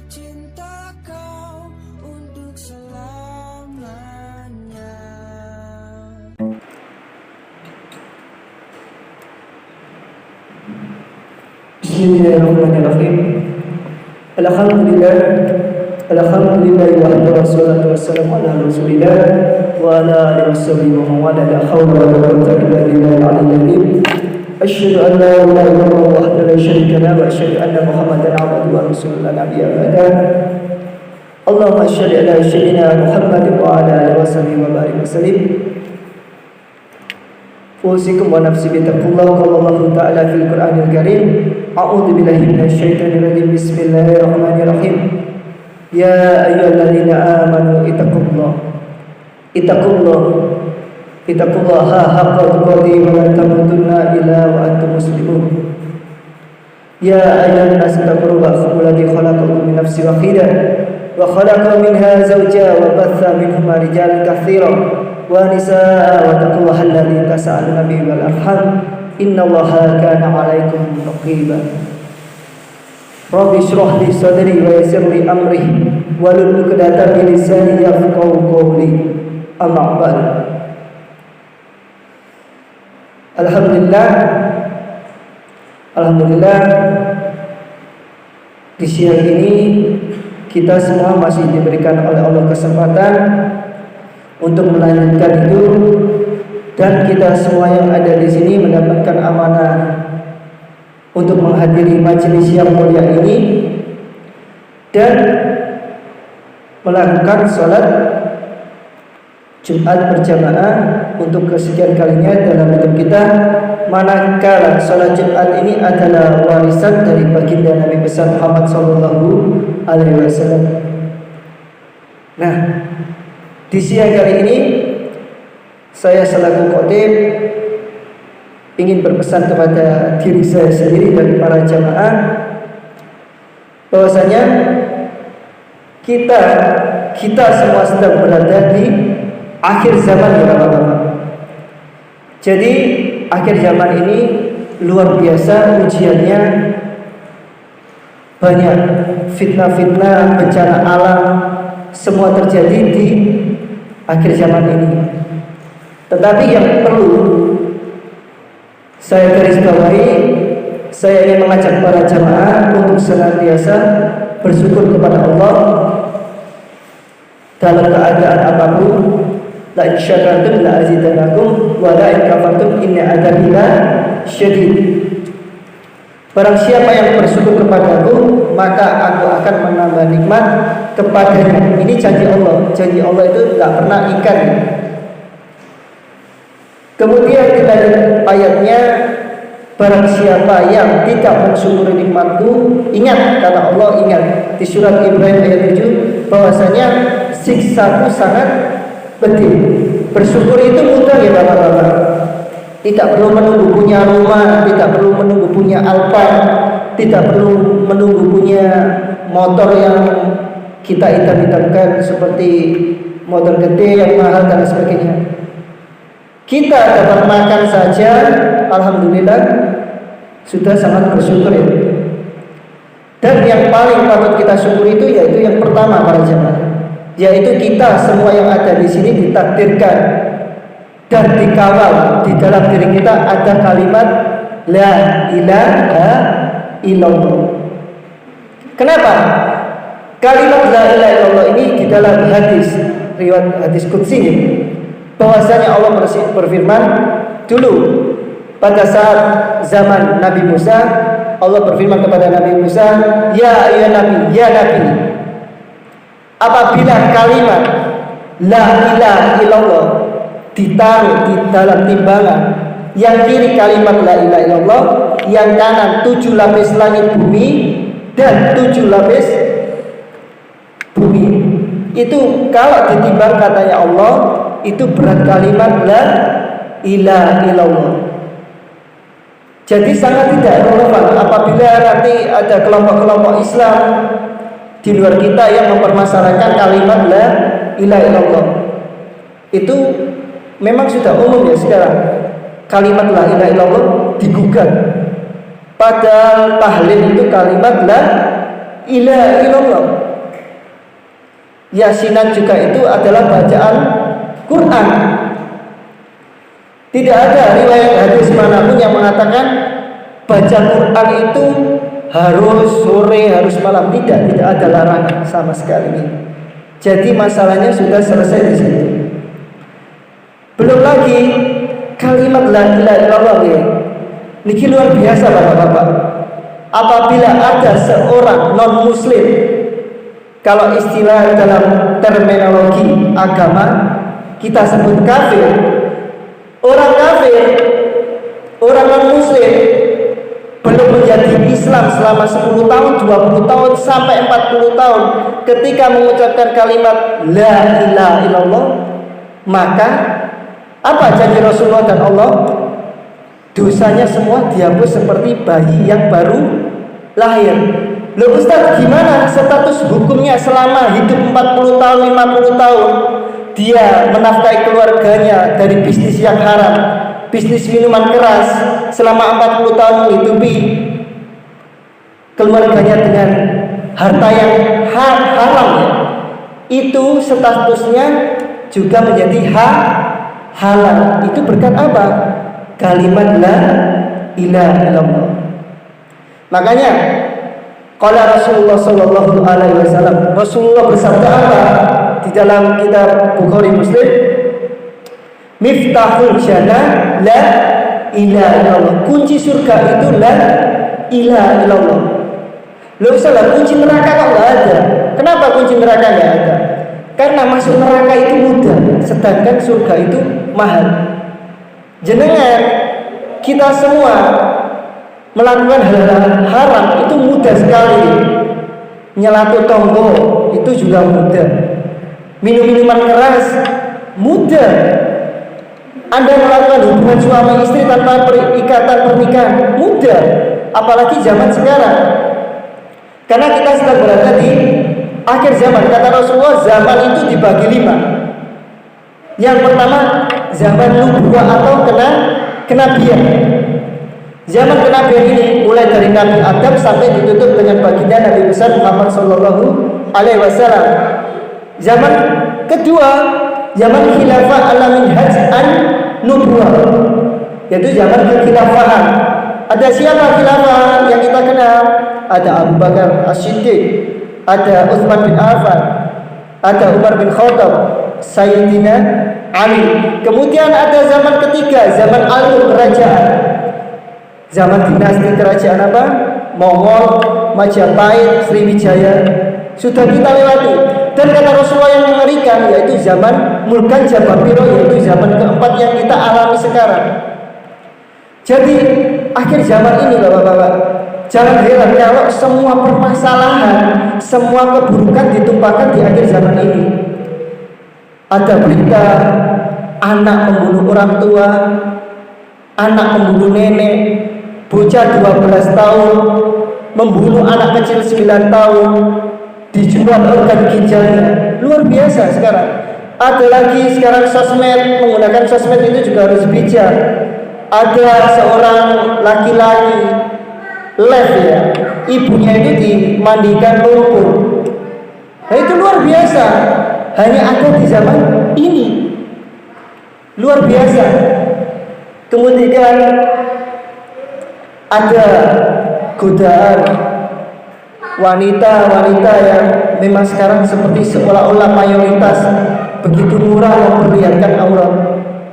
cinta kau untuk selamanya. Bismillahirrahmanirrahim. Alhamdulillah wassalatu wassalamu ala Rasulillah wa ala alihi washabihi wa man wala. La haula wa la quwwata illa billahil aliyyil azim. Asyhadu an la ilaha illallah wahdahu la syarika lahu wa asyhadu anna Muhammadan abduhu wa rasuluhu la nabiyya ba'dahu. Allahumma shalli ala sayyidina Muhammad wa ala alihi washabihi wa barik wasallim. Usikum wa nafsi bittaqullah. Qala Allah ta'ala fil Qur'anil Karim. A'udzu billahi minasyaitonir rajim. Bismillahirrahmanirrahim. Ya ayyuhalladzina amanu ittaqullaha haqqa tuqatih wa la tamutunna illa wa antum muslimun. Ya ayyuhan nasu ittaqu rabbakum alladzi khalaqakum min nafsin wahidah wa khalaqa minha zawjaha wa batha minhuma rijalan katsiran wa nisaa wa taqullaha alladzi tasaaluna bihi wal arham innallaha kana 'alaikum raqiba. Rabbi shrah li sadri wa yassir li amri wahlul 'uqdatam min lisani yafqahu qawli. Amma ba'd. Alhamdulillah di siang ini kita semua masih diberikan oleh Allah kesempatan untuk melanjutkan itu, dan kita semua yang ada di sini mendapatkan amanah untuk menghadiri majelis yang mulia ini dan melakukan sholat Jumat berjamaah untuk kesekian kalinya dalam hidup kita, manakala sholat Jumat ini adalah warisan dari baginda Nabi besar Muhammad SAW. Nah, di siang kali ini saya selaku khatib ingin berpesan kepada diri saya sendiri dan para jamaah bahwasanya kita semua sedang berada di akhir zaman ya Bapak-bapak. Jadi akhir zaman ini luar biasa ujiannya, banyak fitnah-fitnah, bencana alam, semua terjadi di akhir zaman ini. Tetapi yang perlu saya garis bawahi, saya ingin mengajak para jamaah untuk senantiasa bersyukur kepada Allah dalam keadaan apapun. La in syakartum la azidannakum wa la in kafartum inna adzabi lasyadid. Barang siapa yang bersyukur kepadaku, maka aku akan menambah nikmat kepadanya. Ini janji Allah. Janji Allah itu tidak pernah ingkar. Kemudian kita lihat ayatnya, barang siapa yang tidak mensyukuri nikmatku, ingat, kata Allah, ingat di surat Ibrahim ayat 7 bahwasanya siksaku sangat pedih. Bersyukur itu mudah ya Bapak-bapak. Tidak perlu menunggu punya rumah, tidak perlu menunggu punya Alphard, tidak perlu menunggu punya motor yang kita idam-idamkan seperti motor gede yang mahal dan sebagainya. Kita dapat makan saja, alhamdulillah, sudah sangat bersyukur ya. Dan yang paling patut kita syukuri itu yaitu yang pertama para jemaah, yaitu kita semua yang ada di sini ditakdirkan dan dikawal di dalam diri kita ada kalimat la ilaha illallah. Kenapa? Kalimat la ilaha illallah ini di dalam riwayat hadis qudsi bahwasanya Allah berfirman dulu pada saat zaman Nabi Musa. Allah berfirman kepada Nabi Musa, ya Nabi, apabila kalimat la ilaha illallah ditaruh di dalam timbangan, yang kiri kalimat la ilaha illallah, yang kanan 7 lapis langit bumi dan 7 lapis bumi, itu kalau ditimbang katanya Allah, itu berat kalimat la ilaha illallah. Jadi sangat tidak relevan apabila nanti ada kelompok-kelompok Islam di luar kita yang mempermasalahkan kalimat la ilaha illallah. Itu memang sudah umum ya sekarang. Kalimat la ilaha illallah digugat. Padahal tahlil itu kalimat la ilaha illallah. Yasinan juga itu adalah bacaan Quran. Tidak ada riwayat hadis manapun yang mengatakan baca Quran itu harus sore, harus malam. Tidak ada larangan sama sekali. Jadi masalahnya sudah selesai di situ. Belum lagi kalimat la ilaha illallah ya. Niki luar biasa Bapak-bapak. Apabila ada seorang non muslim, kalau istilah dalam terminologi agama kita sebut kafir. Orang kafir, orang non-muslim belum menjadi Islam selama 10 tahun, 20 tahun, sampai 40 tahun ketika mengucapkan kalimat la ilaha illallah, maka apa janji Rasulullah dan Allah? Dosanya semua dihapus seperti bayi yang baru lahir. Loh Ustaz, gimana status hukumnya selama hidup 40 tahun, 50 tahun? Dia menafkahi keluarganya dari bisnis yang haram, bisnis minuman keras, selama 40 tahun menghidupi keluarganya dengan harta yang haram ya. Itu statusnya juga menjadi halal. Itu berkat apa? Kalimat la ilaha illallah. Makanya qala Rasulullah sallallahu alaihi wasallam, Rasulullah bersabda apa di dalam kitab Bukhari Muslim? Miftahul jannah la ilaha illallah. Kunci surga itu la ilaha illallah. Loh salah, kunci neraka kok enggak ada. Kenapa kunci neraka enggak ada? Karena masuk neraka itu mudah, sedangkan surga itu mahal. Jenengan kita semua melakukan hal-hal haram itu mudah sekali. Nyelatu tonggo itu juga mudah. Minum-minuman keras mudah. Anda melakukan hubungan suami istri tanpa ikatan pernikahan mudah. Apalagi zaman sekarang. Karena kita sedang berada di akhir zaman. Kata Rasulullah, zaman itu dibagi 5. Yang pertama zaman nubuwah atau kenabian. Zaman kenabian ini mulai dari Nabi Adam sampai ditutup dengan baginda Nabi besar Muhammad sallallahu alaihi wasallam. Zaman kedua, zaman khilafah ala minhaj an nubuwah, yaitu zaman kekhilafahan. Ada siapa khilafah yang kita kenal? Ada Abu Bakar As-Siddiq, ada Utsman bin Affan, ada Umar bin Khattab, Sayyidina Ali. Kemudian ada zaman ketiga, zaman alur kerajaan. Zaman dinasti kerajaan apa? Mongol, Majapahit, Sriwijaya sudah kita lewati. Dan kata Rasulullah yang mengerikan yaitu zaman Mulkan Jababiro, yaitu zaman keempat yang kita alami sekarang. Jadi akhir zaman ini Bapak-bapak, jangan heran kalau semua permasalahan, semua keburukan ditumpahkan di akhir zaman ini. Ada berita anak membunuh orang tua, anak membunuh nenek, bocah 12 tahun membunuh anak kecil 9 tahun, dijual organ ginjalnya. Luar biasa sekarang. Ada lagi sekarang sosmed, menggunakan sosmed itu juga harus bijak. Ada seorang laki-laki live ya, ibunya itu dimandikan lumpur. Nah itu luar biasa. Hanya ada di zaman ini. Luar biasa. Kemudian ada godaan wanita-wanita yang memang sekarang seperti seolah-olah mayoritas begitu murah memperlihatkan aurat.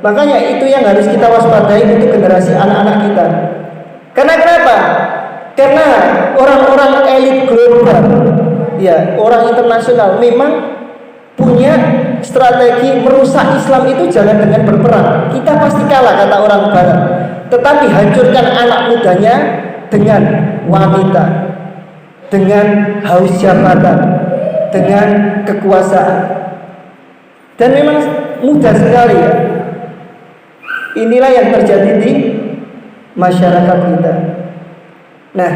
Makanya itu yang harus kita waspadai untuk generasi anak-anak kita. Karena kenapa? Karena orang-orang elit global, ya orang internasional memang punya strategi merusak Islam itu jangan dengan berperang. Kita pasti kalah kata orang Barat. Tetapi hancurkan anak mudanya dengan wanita, dengan haus jabatan, dengan kekuasaan. Dan memang mudah sekali ya. Inilah yang terjadi di masyarakat kita. Nah,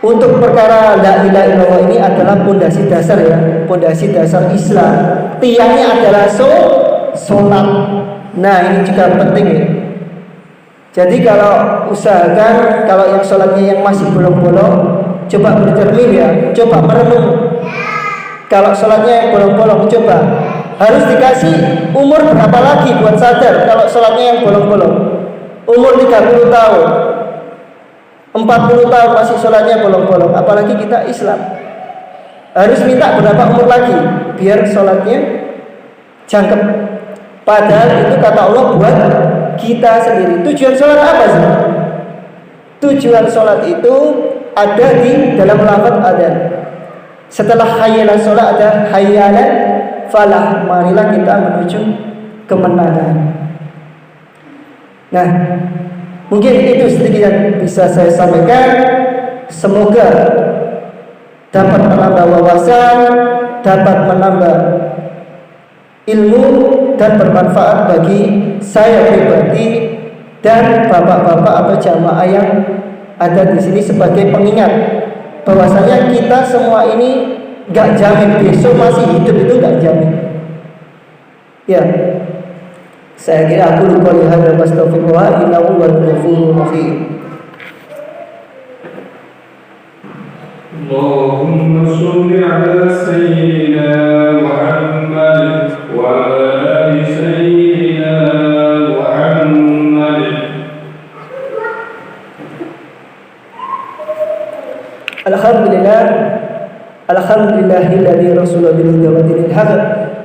untuk perkara la ilaha illallah ini adalah pondasi dasar ya, pondasi dasar Islam. Tiangnya adalah sholat. Nah, ini juga penting ya. Jadi kalau usahakan kalau yang sholatnya yang masih bolong-bolong coba bercermin ya, coba merenung. Kalau sholatnya yang bolong-bolong, coba harus dikasih umur berapa lagi buat sadar kalau sholatnya yang bolong-bolong. Umur 30 tahun, 40 tahun masih sholatnya bolong-bolong, apalagi kita Islam. Harus minta berapa umur lagi biar sholatnya jangkep. Padahal itu kata Allah buat kita sendiri. Tujuan sholat apa sih? Tujuan sholat itu ada di dalam lafaz adzan. Setelah hayyalah sholat ada hayyalah falah. Marilah kita menuju kemenangan. Nah, mungkin itu sedikit yang bisa saya sampaikan. Semoga dapat menambah wawasan, dapat menambah ilmu dan bermanfaat bagi saya pribadi dan bapak-bapak atau jamaah yang ada di sini sebagai pengingat bahwasanya kita semua ini gak jamin besok masih hidup, itu gak jamin. Ya, saya kira aku lupa lihat dan astagfirullah innahu wal ghafurur rahim. Allahumma sholli ala sayyidina Muhammad wa ali sayyidina Muhammad. Alhamdulillahilladzi rasula bil huda wa dinil haq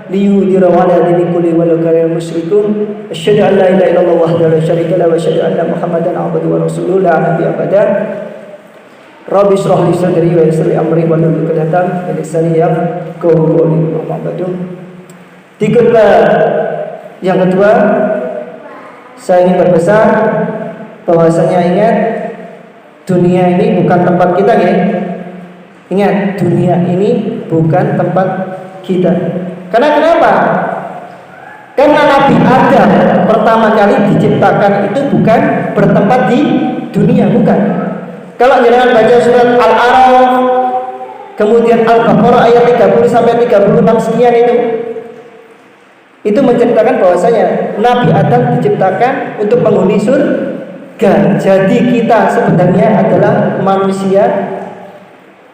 liyudhira ala dini kulli walau karihal musyrikun. Asyhadu an la ilaha illallah wahdahu la syarika lahu wa asyhadu anna Muhammadan abduhu wa rasuluhu la nabiyya ba'da. Rabbi shrah li sadri wa yassir li amri wa hlul 'uqdatam min lisani yafqahu qawli. Di khutbah yang kedua saya ingin berpesan bahwasanya ingat dunia ini bukan tempat kita ya. Ingat, dunia ini bukan tempat kita. Karena kenapa? Karena Nabi Adam pertama kali diciptakan itu bukan bertempat di dunia, bukan. Kalau jangan baca surat Al-A'raf, kemudian Al-Baqarah ayat 30 sampai 36 sekian itu menceritakan bahwasanya Nabi Adam diciptakan untuk penghuni surga. Jadi kita sebenarnya adalah manusia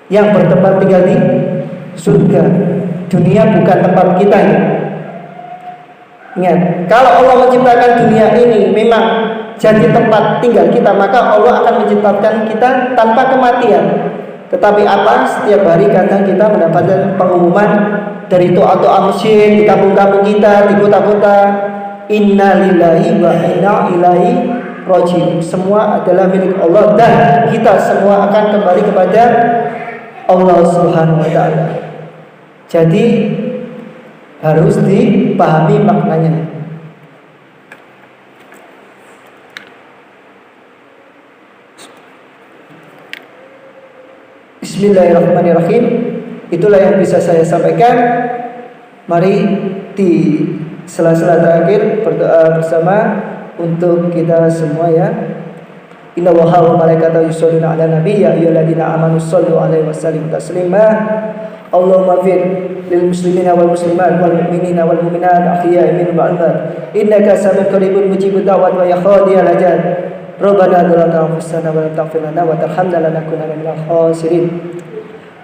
yang bertempat tinggal di surga. Dunia bukan tempat kita ya. Ingat, kalau Allah menciptakan dunia ini memang jadi tempat tinggal kita, maka Allah akan menciptakan kita tanpa kematian. Tetapi apa? Setiap hari kadang kita mendapatkan pengumuman dari doa-doa masjid di kampung-kampung kita, di kota-kota, inna lillahi wa inna ilaihi raji'un. Semua adalah milik Allah dan kita semua akan kembali kepada Allah Subhanahu wa taala. Jadi harus dipahami maknanya. Bismillahirrahmanirrahim. Itulah yang bisa saya sampaikan. Mari di sela-sela terakhir berdoa bersama untuk kita semua ya. Inna Allaha wa malaikatahu yusholluna 'alan nabi ya ayyuhalladzina amanu shollu 'alaihi wa sallimu taslima. Allahumma fir lil muslimina wal muslimat wal mu'minina wal mu'minat ahya'i minhum wal amwat innaka sami'un qaribun mujibud da'wat wa ya qadiyal hajat. Rabbana dzlamna anfusana wa la taghfir lana wa tarhamna lanakunanna minal khasirin.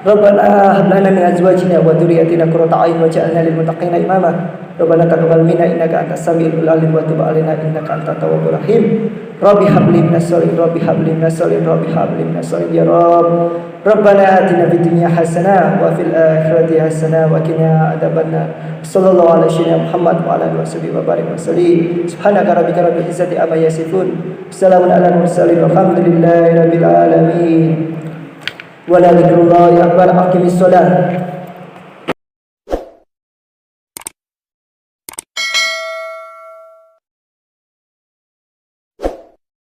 Rabbana hab lana min azwajina wa dhurriyyatina qurrata a'yun waj'alna lil muttaqina imama. Rabbana taqabbal minna innaka antas samiul alim wa tub 'alaina innaka antat tawwabur rahim. Rabbi habli minas sholihin, Rabbi habli minas sholihin, Rabbi habli minas sholihin ya Rabb. Rabbana atina fid dunya hasanah wa fil akhirati hasanah wa qina adzabannar. Sallallahu alaihi wasallam Muhammad wa ala alihi wa barik wa sallim. Subhanaka rabbika rabbil izzati amma yasifun. Salamun alal mursalin walhamdulillahi rabbil alamin. Wa la dzikrullahi akbar. Aqimis shalah.